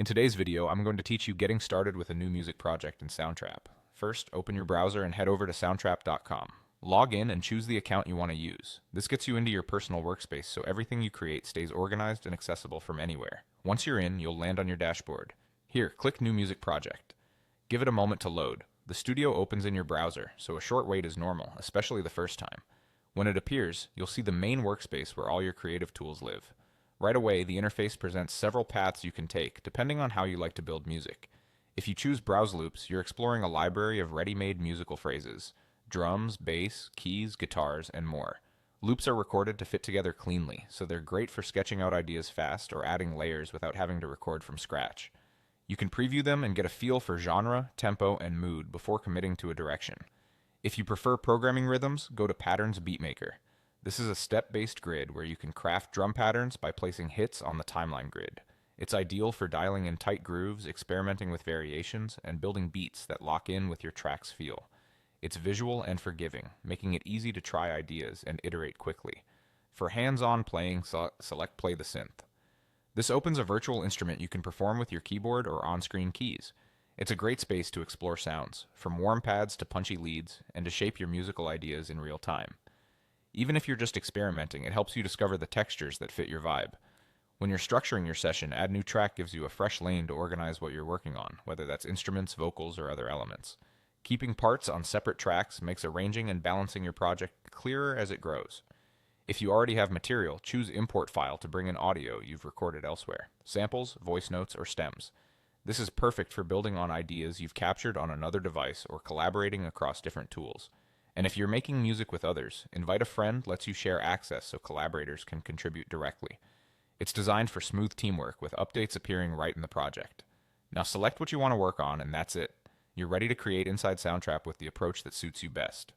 In today's video, I'm going to teach you getting started with a new music project in Soundtrap. First, open your browser and head over to soundtrap.com. Log in and choose the account you want to use. This gets you into your personal workspace so everything you create stays organized and accessible from anywhere. Once you're in, you'll land on your dashboard. Here, click New Music Project. Give it a moment to load. The studio opens in your browser, so a short wait is normal, especially the first time. When it appears, you'll see the main workspace where all your creative tools live. Right away, the interface presents several paths you can take, depending on how you like to build music. If you choose Browse Loops, you're exploring a library of ready-made musical phrases: drums, bass, keys, guitars, and more. Loops are recorded to fit together cleanly, so they're great for sketching out ideas fast or adding layers without having to record from scratch. You can preview them and get a feel for genre, tempo, and mood before committing to a direction. If you prefer programming rhythms, go to Patterns Beatmaker. This is a step-based grid where you can craft drum patterns by placing hits on the timeline grid. It's ideal for dialing in tight grooves, experimenting with variations, and building beats that lock in with your track's feel. It's visual and forgiving, making it easy to try ideas and iterate quickly. For hands-on playing, select Play the Synth. This opens a virtual instrument you can perform with your keyboard or on-screen keys. It's a great space to explore sounds, from warm pads to punchy leads, and to shape your musical ideas in real time. Even if you're just experimenting, it helps you discover the textures that fit your vibe. When you're structuring your session, Add New Track gives you a fresh lane to organize what you're working on, whether that's instruments, vocals, or other elements. Keeping parts on separate tracks makes arranging and balancing your project clearer as it grows. If you already have material, choose Import File to bring in audio you've recorded elsewhere: samples, voice notes, or stems. This is perfect for building on ideas you've captured on another device or collaborating across different tools. And if you're making music with others, Invite a Friend lets you share access so collaborators can contribute directly. It's designed for smooth teamwork with updates appearing right in the project. Now select what you want to work on, and that's it. You're ready to create inside Soundtrap with the approach that suits you best.